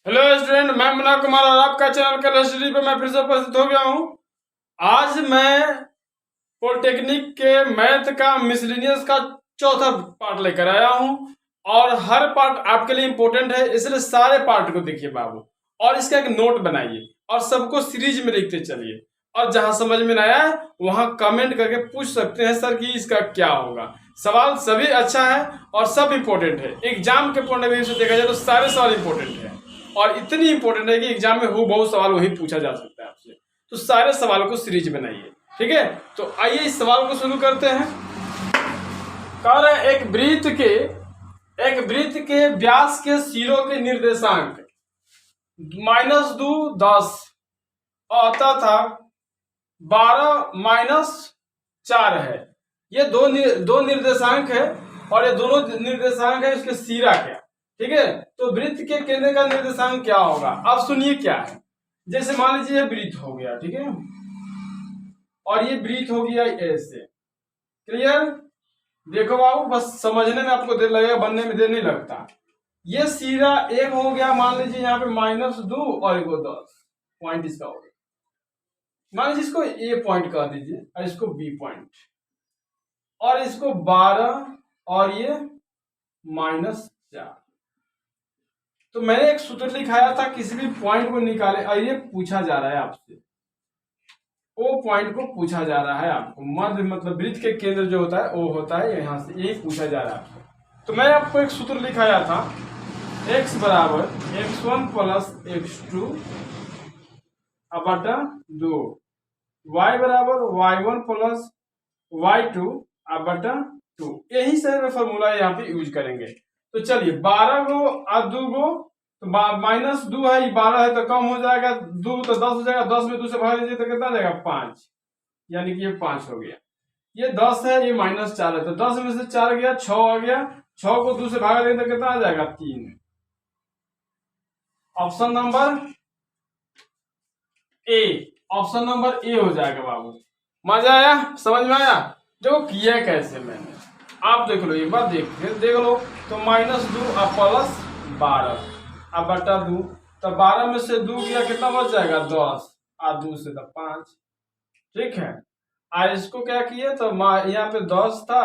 Hello student, मैं मुन्ना कुमार और आपका चैनल कल हिस्ट्री पे मैं फिर से उपस्थित हो गया हूँ। आज मैं पॉलिटेक्निक के मैथ का मिसलिनियस का चौथा पार्ट लेकर आया हूँ और हर पार्ट आपके लिए इम्पोर्टेंट है, इसलिए सारे पार्ट को देखिए बाबू और इसका एक नोट बनाइए और सबको सीरीज में लिखते चलिए और जहां समझ में ना आए वहां कमेंट करके पूछ सकते हैं सर कि इसका क्या होगा। सवाल सभी अच्छा है और सब इम्पोर्टेंट है। एग्जाम के पॉइंट ऑफ व्यू से देखा जाए तो सारे सवाल इम्पोर्टेंट है और इतनी इंपॉर्टेंट है कि एग्जाम में हूबहू सवाल वही पूछा जा सकता है आपसे। तो सारे सवाल को सीरीज बनाइए, ठीक है। तो आइए इस सवाल को शुरू करते हैं। कह रहे हैं एक वृत्त के व्यास के सिरों के निर्देशांक -2 10 आता था 12 -4 है। ये दो निर्देशांक है और ये दोनों निर्देशांक है इसके सिरा क्या, ठीक है। तो वृत्त के केंद्र का निर्देशांक क्या होगा, अब सुनिए क्या है। जैसे मान लीजिए वृत्त हो गया, ठीक है, और ये वृत्त हो गया ऐसे। क्लियर? देखो बाबू, बस समझने में आपको देर लगेगा, बनने में देर नहीं लगता। ये सिरा एक हो गया, मान लीजिए यहाँ पे -2 और एगो 10 पॉइंट इसका हो गया। मान लीजिए इसको ए पॉइंट कह दीजिए और इसको बी पॉइंट और इसको 12 और ये -4। तो मैंने एक सूत्र लिखाया था, किसी भी पॉइंट को निकाले और ये पूछा जा रहा है आपसे, वो पॉइंट को पूछा जा रहा है आपको। मध्य मतलब वृत्त के केंद्र जो होता है वो होता है यहाँ से, यही पूछा जा रहा है आपको। तो मैं आपको एक सूत्र लिखाया था, x बराबर x1 प्लस x2 बटा 2, y बराबर y1 प्लस y2 बटा 2। यही से फॉर्मूला यहाँ पे यूज करेंगे। तो चलिए 12 गो और 2 गो, तो -2 है, ये 12 है तो कम हो जाएगा, 2 तो 10 हो जाएगा, 10 में 2 से भाग दीजिए तो कितना जाएगा 5, यानी कि ये 5 हो गया। ये 10 है, ये -4 है, तो 10 में से 4 गया 6 आ गया, 6 को 2 से भाग देंगे तो कितना आ जाएगा 3। Option number A, option number A हो जाएगा बाबू। मजा आया, समझ में आया? देखो किया कैसे मैंने, आप देख लो एक बार, देख लो। तो -2 और प्लस 12 अब बटा 2, तो 12 में से 2 गया, कितना बच जाएगा 10 और 2 से तो 5, ठीक है। और इसको क्या किए, तो यहाँ पे 10 था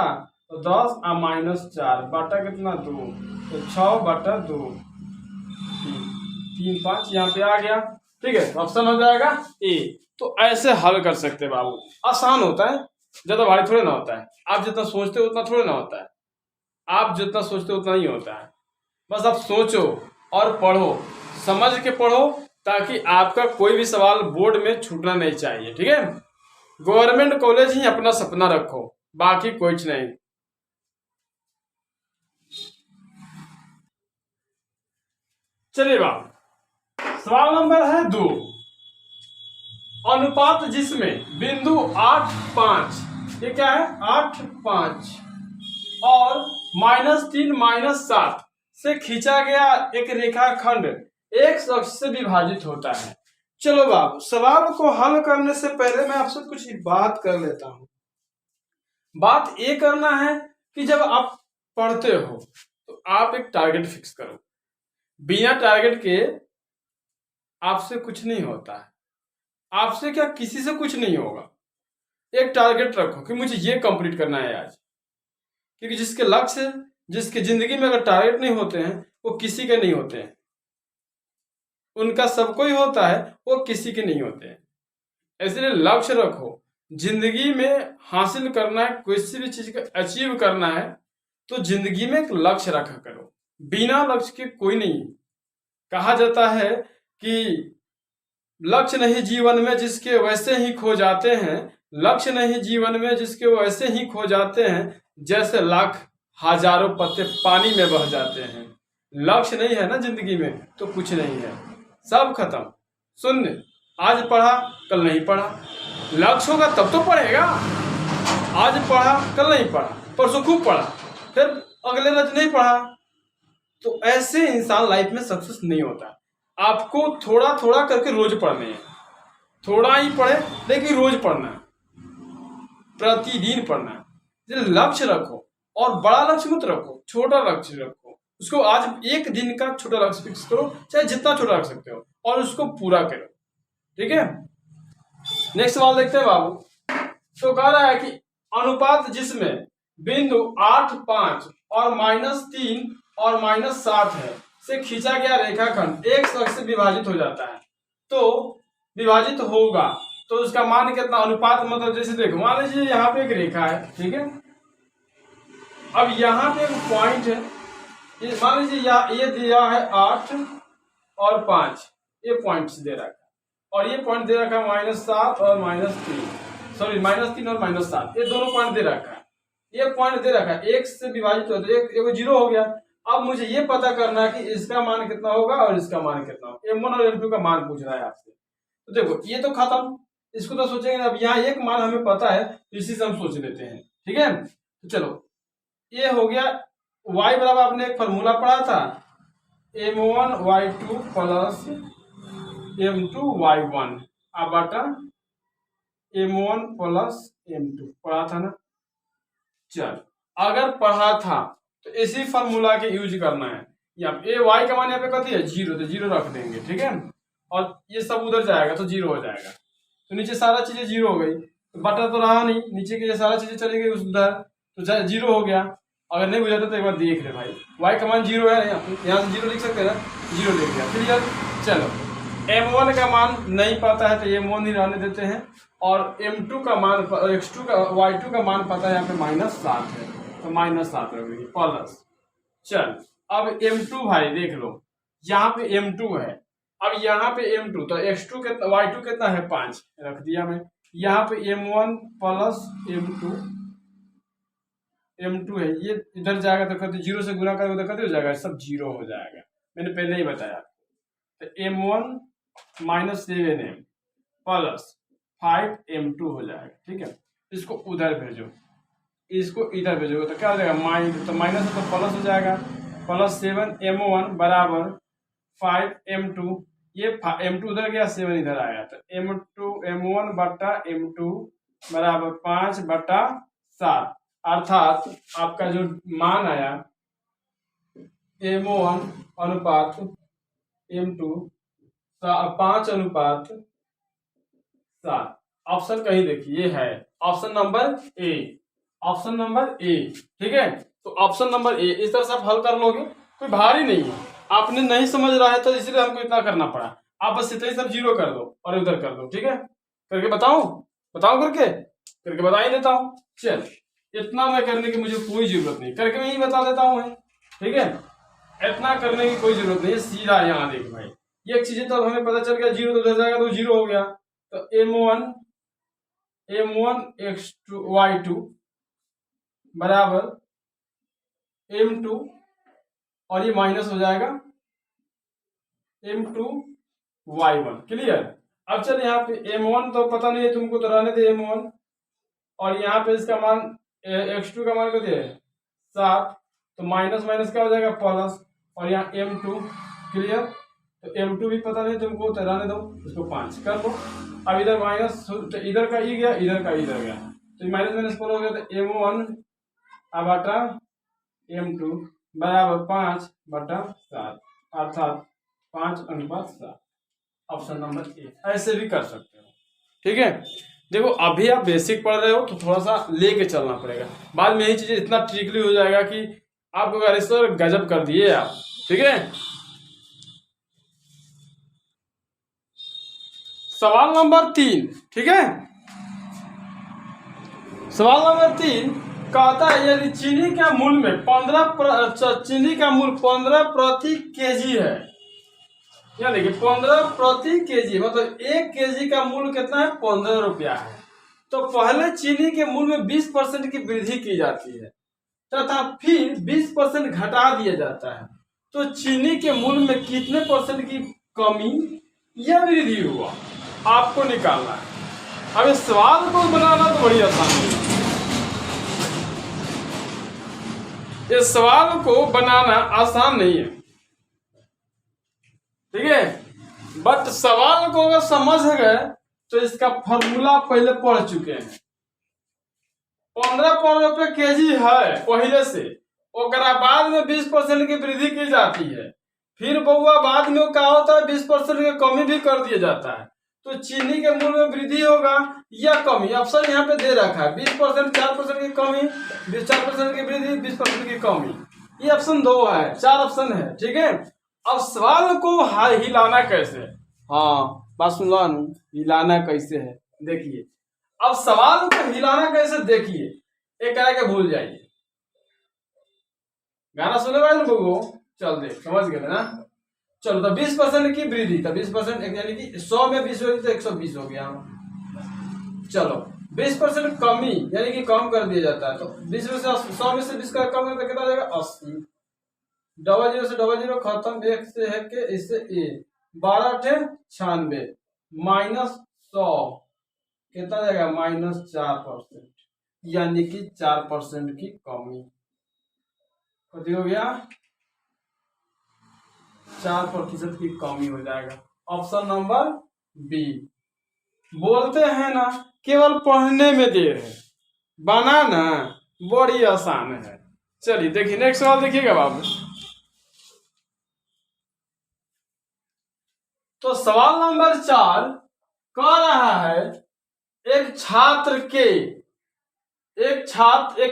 तो 10 और -4 बटा कितना 2, तो 6 बटा 2, 3 5 यहाँ पे आ गया, ठीक है। ऑप्शन हो जाएगा ए। तो ऐसे हल कर सकते हैं बाबू, आसान होता है, ज्यादा भारी थोड़े ना होता है। आप जितना सोचते हो उतना थोड़े ना होता है, आप जितना सोचते हो उतना ही होता है। बस आप सोचो और पढ़ो, समझ के पढ़ो, ताकि आपका कोई भी सवाल बोर्ड में छूटना नहीं चाहिए, ठीक है। गवर्नमेंट कॉलेज ही अपना सपना रखो, बाकी कुछ नहीं। चलिए बाबू, सवाल नंबर है 2। अनुपात जिसमें बिंदु 8 5, ये क्या है 8 5 और -3 -7 से खींचा गया एक रेखाखंड एक्स अक्ष से विभाजित होता है। चलो बाबू, सवाल को हल करने से पहले मैं आपसे कुछ बात कर लेता हूं। बात ये करना है कि जब आप पढ़ते हो तो आप एक टारगेट फिक्स करो। बिना टारगेट के आपसे कुछ नहीं होता है, आपसे क्या किसी से कुछ नहीं होगा। एक टारगेट रखो कि मुझे ये कंप्लीट करना है आज, क्योंकि जिसके लक्ष्य, जिसके जिंदगी में अगर टारगेट नहीं होते हैं वो किसी के नहीं होते हैं, उनका सबको ही होता है, वो किसी के नहीं होते हैं। इसलिए लक्ष्य रखो, जिंदगी में हासिल करना है, किसी भी चीज को अचीव करना है तो जिंदगी में एक लक्ष्य रखा करो। बिना लक्ष्य के कोई नहीं। कहा जाता है कि लक्ष्य नहीं जीवन में जिसके वैसे ही खो जाते हैं, लक्ष्य नहीं जीवन में जिसके वैसे ही खो जाते हैं, जैसे लाख हजारों पत्ते पानी में बह जाते हैं। लक्ष्य नहीं है ना जिंदगी में तो कुछ नहीं है, सब खत्म शून्य। आज पढ़ा कल नहीं पढ़ा, लक्ष्य होगा तब तो पढ़ेगा। आज पढ़ा कल नहीं पढ़ा, परसों खूब पढ़ा, फिर अगले रोज नहीं पढ़ा, तो ऐसे इंसान लाइफ में सक्सेस नहीं होता। आपको थोड़ा थोड़ा करके रोज पढ़ने हैं, थोड़ा ही पढ़े लेकिन रोज पढ़ना है, प्रतिदिन पढ़ना है। लक्ष्य रखो और बड़ा लक्ष्य मत रखो, छोटा लक्ष्य रखो। उसको आज एक दिन का छोटा रख फिक्स करो, चाहे जितना छोटा रख सकते हो, और उसको पूरा करो। ठीक है, नेक्स्ट सवाल देखते हैं बाबू। तो कह रहा है कि अनुपात जिसमें बिंदु 8, 5 और -3 और -7 है से खींचा गया रेखाखंड एक अक्ष से विभाजित हो जाता है, तो विभाजित होगा तो उसका मान कितना? अनुपात मतलब जैसे देखो, मान लीजिए यहाँ पे एक रेखा है, ठीक है, अब यहाँ पे एक पॉइंट है, मान लीजिए ये दिया है 8 और 5, ये पॉइंट्स दे रखा है, और ये पॉइंट दे रखा है -7 और -3, सॉरी -3 और -7, ये दोनों पॉइंट दे रखा है। ये पॉइंट दे रखा है, एक से विभाजित हो तो एक 0 हो गया। अब मुझे ये पता करना है कि इसका मान कितना होगा और इसका मान कितना होगा। M1 और M2 का मान पूछ रहा है आपसे। तो देखो ये तो खत्म, इसको तो सोचेंगे। अब यहाँ एक मान हमें पता है, तो इसी से हम सोच लेते हैं। ठीक है, तो चलो ये हो गया। y बराबर आपने एक फॉर्मूला पढ़ा था, M1 y2 plus M2 y1 बटा M1 प्लस M2 पढ़ा था ना। चल, अगर पढ़ा था तो इसी फॉर्मूला के यूज करना है। यहाँ पे y का मान यहाँ पे कथी है? 0, तो 0 रख देंगे। ठीक है, और ये सब उधर जाएगा तो 0 हो जाएगा। तो नीचे सारा चीजें 0 हो गई, तो बटा तो रहा नहीं, नीचे की सारा चीजें चली गई उधर, तो 0 हो गया। अगर नहीं बुझाता तो एक बार देख ले भाई, y का मान 0 है, यहाँ से 0 लिख सकते हैं ना, 0 लिख दिया। क्लियर? चलो, M1 का मान नहीं पता है तो M1 ही रहने देते हैं, और M2 का मान x2 का y2 का मान पता है, यहाँ पे -7 है तो -7 रख देंगे प्लस। चल, अब M2 भाई देख लो, यहाँ पे M2 है, अब यहाँ पे M2, तो x2 कितना, y2 कितना है? 5 रख दिया मैं। यहाँ पे M1 प्लस M2 है, ये इधर जाएगा तो कभी 0 से गुना करोगे तो कभी हो जाएगा, सब 0 हो जाएगा, मैंने पहले ही बताया। तो M1 -7M प्लस 5M2 हो जाएगा। ठीक है, इसको उधर भेजो, इसको इधर भेजोगे तो क्या हो जाएगा? तो माइनस है तो प्लस हो जाएगा, प्लस 7M1 बराबर 5M2, ये M2 उधर गया, 7 इधर आया, तो M1 बटा M2 बराबर 5/7, अर्थात आपका जो मान आया M1 अनुपात M2 5/7। ऑप्शन कहीं देखिए, ये है option number A, option number A. ठीक है, तो ऑप्शन नंबर ए इस तरह से आप हल कर लोगे, कोई भारी नहीं है। आपने नहीं समझ रहा है तो इसलिए हमको इतना करना पड़ा। आप बस इतना ही सब 0 कर दो और उधर कर दो। ठीक है, करके बताऊं करके बता ही देता हूं। चल, इतना मैं करने की मुझे कोई जरूरत नहीं, करके मैं ही बता देता हूं। ठीक है, इतना करने की कोई जरूरत नहीं है, सीधा यहाँ देख भाई, ये चीजें तो हमें पता चल गया, 0 तो उधर जाएगा तो 0 हो गया। तो M1 x2 y2 बराबर M2, और ये माइनस हो जाएगा M2 y1। क्लियर? अब चल, यहाँ पे M1 तो पता नहीं है तुमको, तो रहने दे M1, और यहाँ पे इसका मान x2 का मान कितना है? 7, तो माइनस माइनस क्या हो जाएगा? प्लस, और यहाँ M2। क्लियर? तो M2 भी पता नहीं तुमको, तो रहने दो, इसको 5 कर लो। अब इधर माइनस, तो इधर का ई गया, इधर का इधर गया, तो माइनस माइनस प्लस हो गया, तो M1 बटा M2 बराबर 5/7, अर्थात 5/7। ऑप्शन नंबर ए, ऐसे भी कर सकते हो। ठीक है, देखो अभी आप बेसिक पढ़ रहे हो तो थोड़ा सा लेके चलना पड़ेगा, बाद में यही चीजें इतना ट्रिकली हो जाएगा कि आपको अरे सर गजब कर दिए आप। ठीक है, सवाल नंबर 3। ठीक है, सवाल नंबर 3 कहता है, यदि चीनी का मूल्य में 15 प्रति केजी है, या देखिए 15 प्रति केजी, मतलब 1 केजी का मूल्य कितना है? 15 रुपया है। तो पहले चीनी के मूल्य में 20% की वृद्धि की जाती है तथा फिर 20% घटा दिया जाता है, तो चीनी के मूल्य में कितने % की कमी या वृद्धि हुआ, आपको निकालना है। अब इस सवाल को बनाना तो बड़ी आसान है, इस सवाल को बनाना आसान नहीं है। ठीक है, बट सवाल को अगर समझ गए तो इसका फॉर्मूला पहले पढ़ चुके हैं। 15 रुपये केजी है पहले से, ओकरा बाद में 20% की वृद्धि की जाती है। फिर बउआ बाद में क्या होता है, 20% की कमी भी कर दिया जाता है। तो चीनी के मूल्य में वृद्धि होगा या कमी, ऑप्शन यहाँ पे दे रखा है 20%, 4% की कमी, 4% की वृद्धि, 20% की कमी। ये ऑप्शन 2 है, 4 ऑप्शन है, ठीक है। अब सवाल को हिलाना कैसे है, हाँ बात सुन लो, हिलाना कैसे है देखिए। अब सवाल को हिलाना कैसे देखिए, एक कह के भूल जाइए, गाना सुने वाले ना बबू, चल देख समझ गए ना। चलो तो 20% की वृद्धि, तो 20% यानी कि 100 में 20 होगी तो 120 हो गया। चलो 20% कमी यानी कि कम कर दिया जाता है, तो 20 में से 100 में से 20 का कम है तो कितना जाएगा 80। डबल जीरो से डबल जीरो खत्म, एक से है के इससे ए, 12 × 96 -100 कितना जाएगा -4%, यानी कि 4% की कमी। कभी हो गया 4% की कमी हो जाएगा, ऑप्शन नंबर बी। बोलते हैं ना केवल पढ़ने में देर है, बनाना बड़ी आसान है। चलिए देखिए नेक्स्ट सवाल देखिएगा बाबू। तो सवाल नंबर 4 कह रहा है एक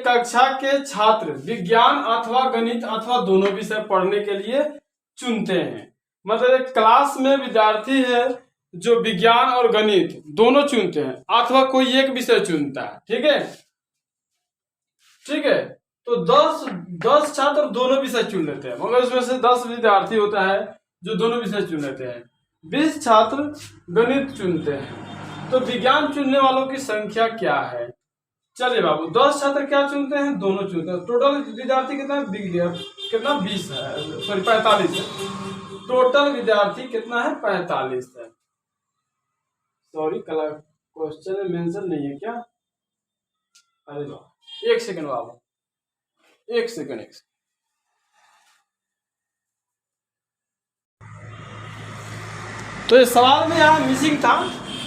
कक्षा के छात्र विज्ञान अथवा गणित अथवा दोनों विषय पढ़ने के लिए चुनते हैं। मतलब एक क्लास में विद्यार्थी है जो विज्ञान और गणित दोनों चुनते हैं अथवा कोई एक विषय चुनता है, ठीक है, ठीक है। तो 10 छात्र दोनों विषय चुन लेते हैं, मगर उसमें से 10 विद्यार्थी होता है जो दोनों विषय चुन लेते हैं, 20 छात्र गणित चुनते हैं। तो विज्ञान चुनने वालों की संख्या क्या है? चलिए बाबू 10 छात्र क्या चुनते हैं, दोनों चुनते हैं। टोटल विद्यार्थी कितना कितना 20 है, सॉरी 45 है। टोटल विद्यार्थी कितना है 45 है। सॉरी क्वेश्चन में मेंशन नहीं है क्या, अरे बाबू एक सेकंड बाबू, एक सेकंड। तो इस सवाल में यहाँ मिसिंग था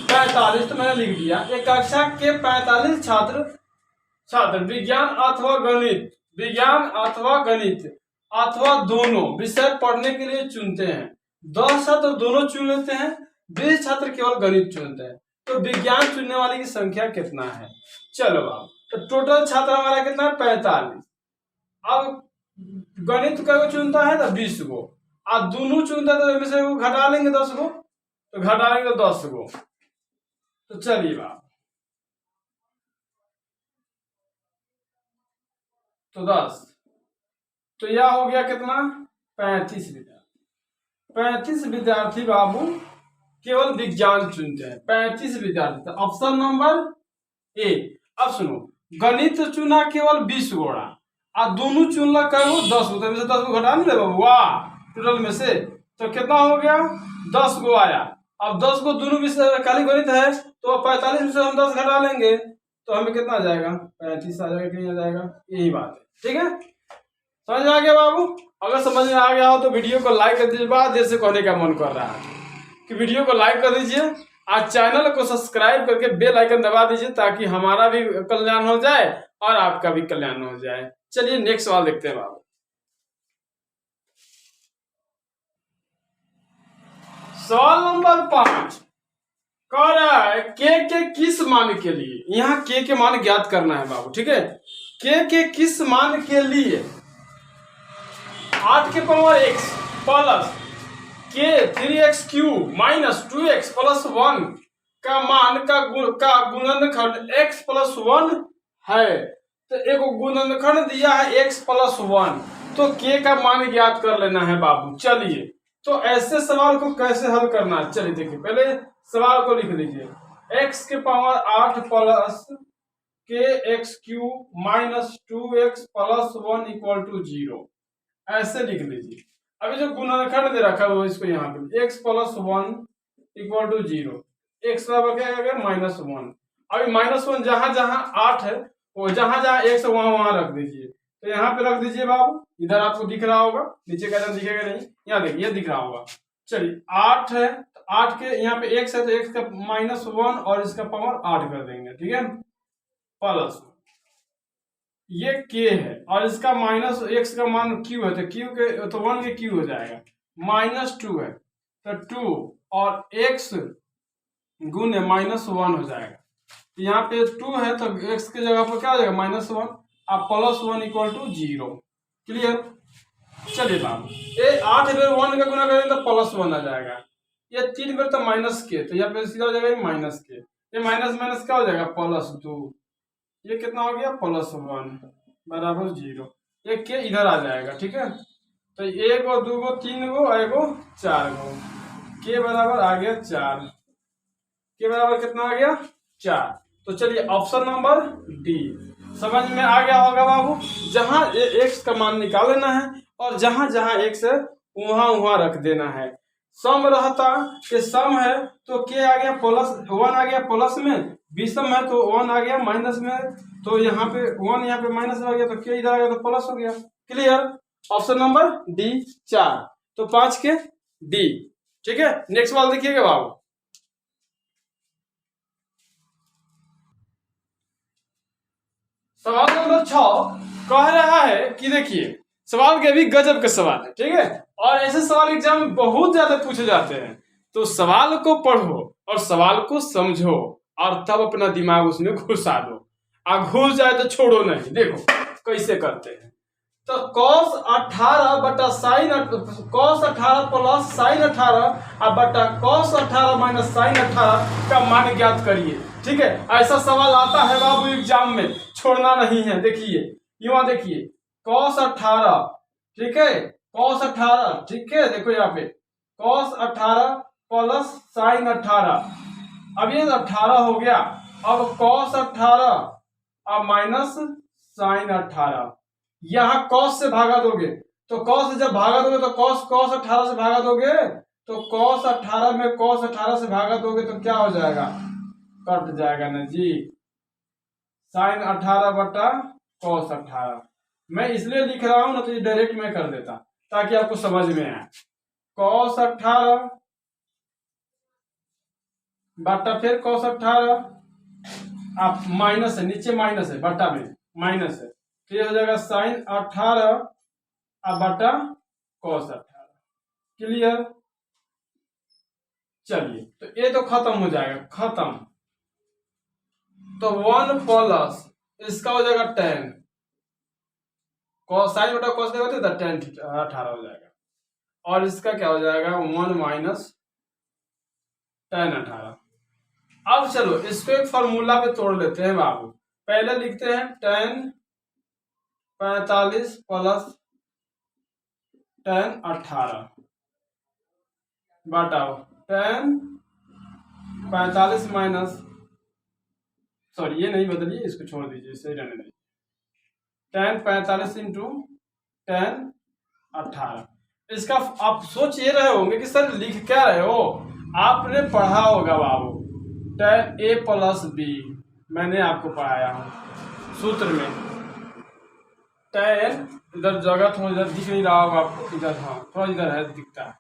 45, तो मैंने लिख दिया। एक कक्षा के 45 छात्र विज्ञान अथवा गणित अथवा दोनों विषय पढ़ने के लिए चुनते हैं। 10 छात्र दोनों चुन लेते हैं, 20 छात्र केवल गणित चुनते हैं। तो विज्ञान चुनने वाले की संख्या कितना है? चलो बाबू, तो टोटल छात्र हमारा कितना है 45। अब गणित का चुनता है तो 20 गो, अब दोनों चुनता है तो से वो घटा लेंगे 10 गो, तो घटा लेंगे 10 गो। तो चलिए बात, तो 10, तो यह हो गया कितना 35 विद्यार्थी। 35 विद्यार्थी बाबू केवल विज्ञान चुनते हैं, 35 विद्यार्थी। तो ऑप्शन नंबर ए। अब सुनो, गणित चुना केवल 20 गोड़ा और दोनों चुनला कहो 10 गो, तो 10 गो घटा नहीं बाबू, वाह टोटल में से तो कितना हो गया 10 गो आया। अब 10 गो दोनों विषय खाली गणित है, तो 45 में से हम 10 घटा लेंगे तो हमें कितना आ जाएगा 35 आ जाएगा, कहीं आ जाएगा, यही बात है, ठीक है। समझ में आ गया बाबू? अगर समझ में आ गया हो तो वीडियो को लाइक कर दीजिए। बात देर से कहने का मन कर रहा है कि वीडियो को लाइक कर दीजिए, आज चैनल को सब्सक्राइब करके बेल आइकन दबा दीजिए ताकि हमारा भी कल्याण हो जाए और आपका भी कल्याण हो जाए। चलिए नेक्स्ट सवाल देखते हैं बाबू। सवाल नंबर 5 कह रहा है के किस मान के लिए, यहाँ के मान ज्ञात करना है बाबू, ठीक है। के किस मान के लिए 8 के पावर x प्लस के 3x³ माइनस 2x + 1 का मान का गुणनखंड x + 1 है। तो एक गुणनखंड दिया है x + 1, तो k का मान ज्ञात कर लेना है बाबू। चलिए तो ऐसे सवाल को कैसे हल करना है, चलिए देखिए, पहले सवाल को लिख लीजिए, x के power 8 plus kx³ minus 2x + 1 = 0, ऐसे लिख लीजिए। अभी जो गुणनखंड दे रखा है वो इसको यहाँ पे x + 1 = 0, x बराबर क्या है -1। अभी -1 जहां जहां 8 है वो जहां जहां x वहां वहां रख दीजिए। तो यहाँ पे रख दीजिए बाबू, इधर आपको दिख रहा होगा, नीचे का इधर दिखेगा नहीं, यहाँ देखिए दिख रहा होगा। चलिए 8 है, तो 8 के यहाँ पे x है तो x का -1 और इसका पावर 8 कर देंगे, ठीक है, प्लस ये k है और इसका माइनस x का मान q है, तो q के तो 1 के q हो जाएगा, -2 है तो 2 और x गुने -1 हो जाएगा। तो यहाँ पे 2 है तो x की जगह पर क्या हो जाएगा -1, अब +1 = 0। क्लियर। चलिए बाबू, ये 8 बार 1 का गुना करेंगे तो +1 आ जाएगा, ये 3 बार तो -k, तो यहाँ पे सीधा हो जाएगा -k, ये माइनस माइनस क्या हो जाएगा +2, ये कितना हो गया +1 बराबर 0, ये के इधर आ जाएगा। ठीक है, तो 1 गो 2 गो 3 गो 1 गो 4 गो, के बराबर आ गया 4, के बराबर कितना आ गया 4। तो चलिए ऑप्शन नंबर डी समझ में आ गया होगा बाबू। जहां x का मान निकाल लेना है और जहां जहां x है वहां वहां रख देना है। सम रहता कि सम है तो के आ गया +1 आ गया प्लस में, विषम है तो 1 आ गया माइनस में, तो यहाँ पे 1 यहाँ पे माइनस में आ गया तो के इधर आ गया तो प्लस हो गया। क्लियर। ऑप्शन नंबर डी 4, तो 5 के डी। ठीक है, नेक्स्ट वाला देखिएगा बाबू। सवाल नंबर 6 कह रहा है कि देखिए सवाल के भी गजब के सवाल है। ठीक है, और ऐसे सवाल एग्जाम में बहुत ज्यादा पूछे जाते हैं, तो सवाल को पढ़ो और सवाल को समझो और तब अपना दिमाग उसमें घुसा दो, और घुस जाए तो छोड़ो नहीं। देखो कैसे करते हैं, तो cos 18 बटा साइन cos 18 प्लस साइन 18 और बटा cos 18 माइनस साइन 18 का मान ज्ञात करिए। ठीक है, ऐसा सवाल आता है बाबू एग्जाम में, छोड़ना नहीं है। देखिए यहाँ देखिए cos 18, ठीक है, cos 18, ठीक है, देखो यहाँ पे cos 18 प्लस साइन 18, अब ये 18 हो गया, अब cos 18 और माइनस साइन 18, यहाँ cos से भागा दोगे तो cos से जब भागा दोगे तो cos 18 से भागा दोगे तो cos 18 में cos 18 से भागा दोगे तो क्या हो जाएगा, कट जाएगा ना जी, साइन 18 बटा cos 18। मैं इसलिए लिख रहा हूं ना, तो ये डायरेक्ट मैं कर देता ताकि आपको समझ में आए। cos 18 बटा फिर cos 18, आप माइनस है, नीचे माइनस है, बटा में माइनस है, तो ये हो जाएगा साइन 18 अब बटा cos 18। क्लियर। चलिए तो ये तो खत्म हो जाएगा, खत्म, तो 1 प्लस इसका हो जाएगा 10, साइन बटा cos देगा तो 10 18 हो जाएगा, और इसका क्या हो जाएगा 1 माइनस 10 18। अब चलो इसको एक फॉर्मूला पे तोड़ लेते हैं बाबू। पहले लिखते हैं 10 45 प्लस 10 18 बटाओ 10 45 माइनस, सॉरी ये नहीं बदलिए, इसको छोड़ दीजिए, इसे रहने दीजिए। 10 45 इंटू 10 18। इसका आप सोच ये रहे होंगे कि सर लिख क्या रहे हो, आपने पढ़ा होगा बाबू tan a प्लस बी, मैंने आपको पढ़ाया हूं सूत्र में। tan इधर जगह थोड़ा इधर दिख नहीं रहा होगा आपको, इधर हाँ थोड़ा इधर है दिखता है,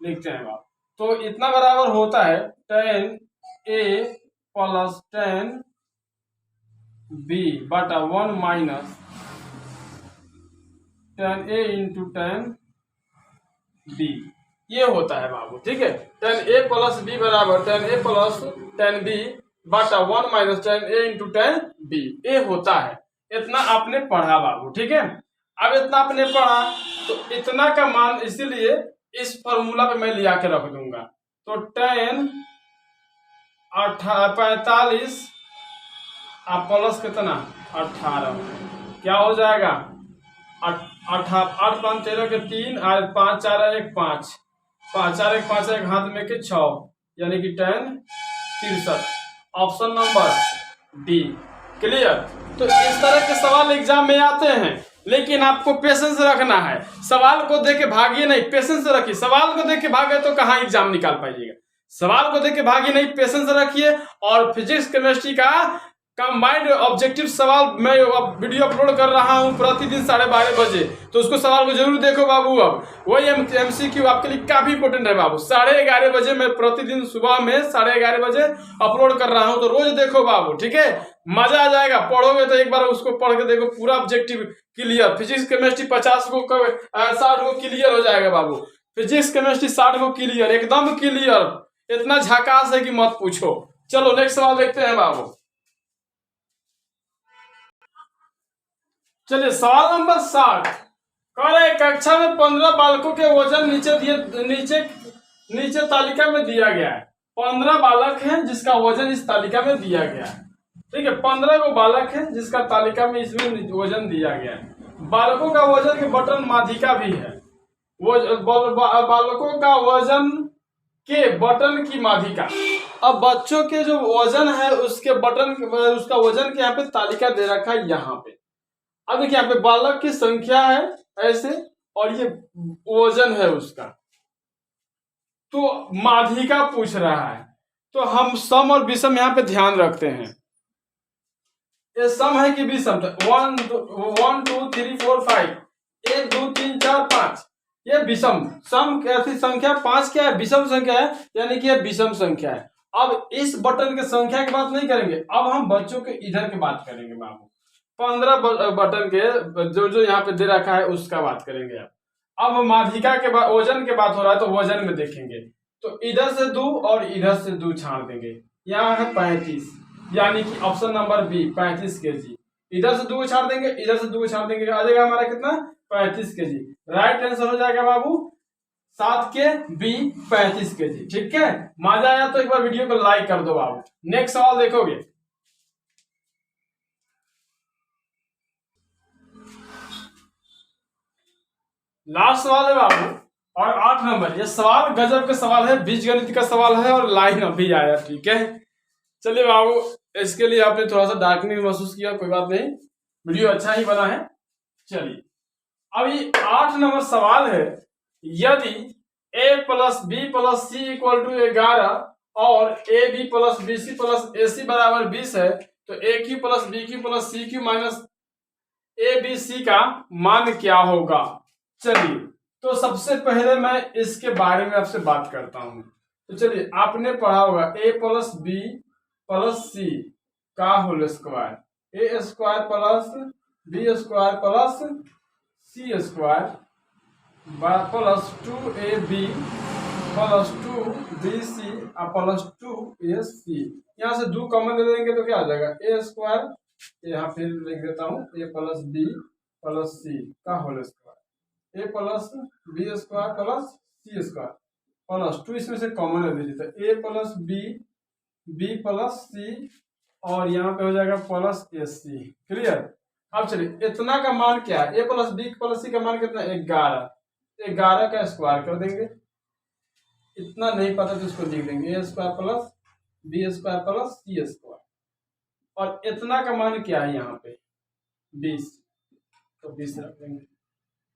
लिखते हैं आप, तो इतना बराबर होता है tan a plus tan b बटा 1 minus tan a into tan b, ये होता है बाबू। ठीक है, tan a प्लस b बराबर tan a plus tan b बटा 1 minus tan a into tan b, ये होता है। इतना आपने पढ़ा बाबू। ठीक है, अब इतना आपने पढ़ा तो इतना का मान इसीलिए इस फॉर्मूला पे मैं लिया के रख दूंगा, तो tan 45 आप प्लस कितना 18 क्या हो जाएगा 8 5 13 के 3 और 5 4 1 5 5 4 1 5 1 हाथ में के 6, यानी कि tan 63। Option number D. Clear. तो इस तरह के सवाल एग्जाम में आते हैं, लेकिन आपको पेशेंस रखना है, सवाल को देख के भागिए नहीं, पेशेंस रखिए। सवाल को देख के भागे तो कहाँ एग्जाम निकाल पाइएगा, सवाल को देख के भागिए नहीं, पेशेंस रखिए और फिजिक्स केमिस्ट्री का कंबाइंड ऑब्जेक्टिव सवाल मैं अब वीडियो अपलोड कर रहा हूं प्रतिदिन 12:30 बजे, तो उसको सवाल को जरूर देखो बाबू। अब वही MCQ आपके लिए काफी इंपॉर्टेंट है बाबू। 11:30 बजे मैं प्रतिदिन सुबह में 11:30 बजे अपलोड कर रहा हूं, तो रोज देखो बाबू, ठीक है। मजा आ जाएगा, पढ़ोगे तो एक बार उसको पढ़ के देखो, पूरा ऑब्जेक्टिव क्लियर। फिजिक्स केमिस्ट्री 50 को 60 को क्लियर हो जाएगा बाबू। फिजिक्स केमिस्ट्री 60 को क्लियर, एकदम क्लियर, इतना झकास है कि मत पूछो। चलो नेक्स्ट सवाल देखते हैं बाबू। चलिए सवाल नंबर 60 कह रहे कक्षा में 15 बालकों के वजन नीचे नीचे तालिका में दिया गया है। 15 बालक हैं जिसका वजन इस तालिका में दिया गया है, ठीक है। 15 को बालक है जिसका तालिका में इसमें वजन दिया गया है। बालकों का वजन के बटन माध्यिका भी है। वो बालकों का वजन के बटन की माध्यिका। अब बच्चों के जो वजन है उसके बटन, उसका वजन के यहाँ पे तालिका दे रखा है यहाँ पे। अब देखिए यहाँ पे बालक की संख्या है ऐसे, और ये वजन है उसका, तो माध्यिका पूछ रहा है, तो हम सम और विषम यहाँ पे ध्यान रखते हैं। ये सम है कि विषम? 1 2 3 4 5, 1 2 3 4 5, ये विषम। सम कैसी संख्या 5 क्या है? विषम संख्या है, यानी कि ये विषम संख्या है। अब इस बटन के संख्या की बात नहीं करेंगे, अब हम बच्चों के इधर की बात करेंगे बाबू। 15 बटन के जो यहाँ पे दे रखा है उसका बात करेंगे। अब माध्यिका के बाद वजन के बात हो रहा है, तो वजन में देखेंगे, तो इधर से 2 और इधर से 2 छाड़ देंगे। यहाँ है 35, यानी कि ऑप्शन नंबर बी 35 kg। इधर से 2 छाड़ देंगे, इधर से 2 छाड़ देंगे, आ जाएगा हमारा कितना? 35 kg। राइट आंसर हो जाएगा बाबू 7 के बी 35 kg, ठीक है। मजा आया तो एक बार वीडियो को लाइक कर दो बाबू। नेक्स्ट सवाल देखोगे, लास्ट सवाल है बाबू, और 8 नंबर। ये सवाल गजब का सवाल है, बीजगणित का सवाल है, और लाइन अभी आया, ठीक है। चलिए बाबू, इसके लिए आपने थोड़ा सा डार्कनिंग महसूस किया, कोई बात नहीं, वीडियो अच्छा ही बना है। चलिए अभी 8 नंबर सवाल है, यदि a plus b plus c equal to 11 और a b plus b c plus a c बराबर 20 है, तो a cube plus b cube plus c cube minus a b c का मान क्या होगा? चलिए तो सबसे पहले मैं इसके बारे में आपसे बात करता हूं। तो चलिए, आपने पढ़ा होगा a plus b plus c का whole square, a square plus b square plus c square plus 2ab plus 2bc plus 2ac। यहाँ से 2 कॉमन ले लेंगे तो क्या आ जाएगा? ए स्क्वायर, यहाँ फिर लिख देता हूँ, ए प्लस बी प्लस सी का होल स्क्वायर, ए plus b square plus c square plus 2, इसमें से कॉमन ले लीजिए, तो ए प्लस बी बी प्लस सी, और यहाँ पे हो जाएगा प्लस ए सी। क्लियर? अब चलिए, इतना का मान क्या है? A plus b plus c का मान कितना? 11। 11 का स्क्वायर कर देंगे, इतना नहीं पता तो इसको लिख देंगे, a square plus b square plus c square, और इतना का मान क्या है यहाँ पे? 20, तो 20 रख देंगे।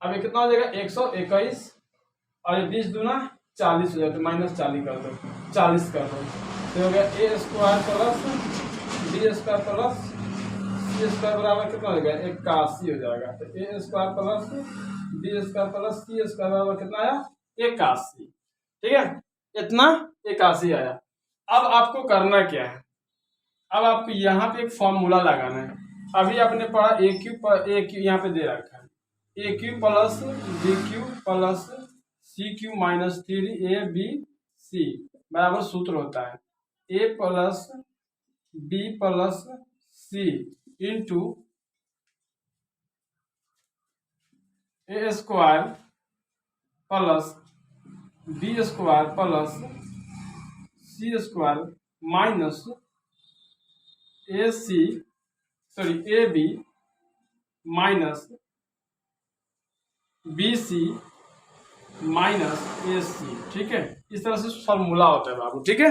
अब ये कितना हो जाएगा? 121, और 20 दूना 40 हो जाए, तो माइनस 40 कर दो, 40 कर दो, तो हो गया a square plus b square plus c square बराबर कितना हो जाएगा? 81 हो जाएगा। तो a square plus b square plus c square बराबर कितना आया? 81, ठीक है। इतना 81 आया। अब आपको करना क्या है? अब आपको यहाँ पे एक फॉर्मूला लगाना है। अभी आपने पढ़ा ए क्यू यहाँ पे दे रखा है, a cube plus b cube plus c cube minus 3ab बराबर सूत्र होता है a plus b plus c into a square plus b square plus c square minus a b minus b c minus a c, ठीक है। इस तरह से formula होता है बाबू, ठीक है।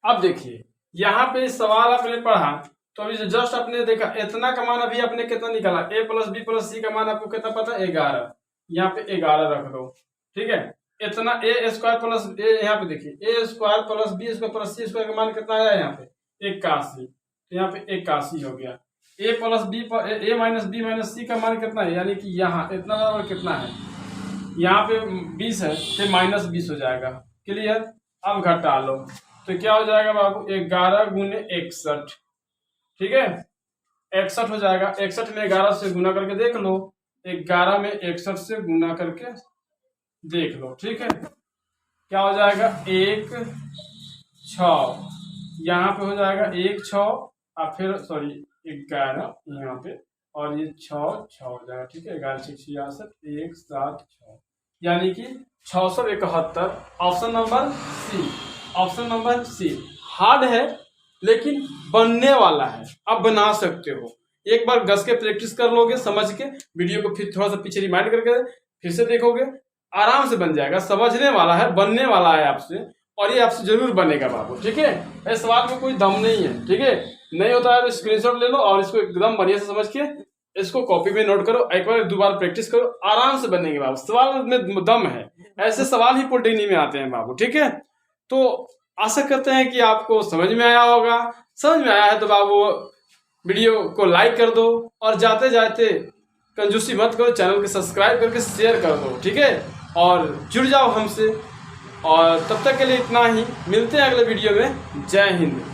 अब देखिए, यहाँ पे सवाल आपने पढ़ा, तो अभी जस्ट आपने देखा इतना का मान अभी आपने कितना निकाला? ए प्लस बी प्लस सी का मान आपको कितना पता? 11। यहाँ पे 11 रख दो, ठीक है। इतना ए स्क्वायर प्लस ए, यहाँ पे देखिए a square plus b square plus c square का मान कितना आया यहाँ पे 81। तो यहाँ पे 81 हो गया। ए प्लस बी ए माइनस बी माइनस सी का मान कितना है, यानी कि यहाँ इतना बराबर कितना है, यहाँ पे 20 है तो माइनस 20 हो जाएगा। क्लियर। अब घटा लो तो क्या हो जाएगा बाबू 11 गुने 61, ठीक है 61 हो जाएगा। 61 में 11 से गुना करके देख लो, 11 में 61 से गुना करके देख लो, ठीक है क्या हो जाएगा 1 6, यहाँ पे हो जाएगा 1 6 और फिर सॉरी 11 यहाँ पे और ये 6 6 हो जाएगा, ठीक है 11 6 66 1 7 6 यानी कि 671। Option number C, option number C. Hard है लेकिन बनने वाला है, आप बना सकते हो। एक बार घस के प्रैक्टिस कर लोगे समझ के, वीडियो को फिर थोड़ा सा पीछे रिमाइंड करके फिर से देखोगे, आराम से बन जाएगा। समझने वाला है, बनने वाला है आपसे, और ये आपसे जरूर बनेगा बाबू, ठीक है। इस सवाल में कोई दम नहीं है, ठीक है। नहीं होता है तो स्क्रीनशॉट ले लो और इसको एकदम बढ़िया से समझ के इसको कॉपी में नोट करो, एक बार दो बार प्रैक्टिस करो, आराम से बनेंगे बाबू। सवाल में दम है, ऐसे सवाल ही पॉलिटेक्निक में आते हैं बाबू, ठीक है। तो आशा करते हैं कि आपको समझ में आया होगा। समझ में आया है तो बाबू वीडियो को लाइक कर दो और जाते जाते कंजूसी मत करो, चैनल को सब्सक्राइब करके शेयर कर दो, ठीक है। और जुड़ जाओ हमसे, और तब तक के लिए इतना ही, मिलते हैं अगले वीडियो में। जय हिंद।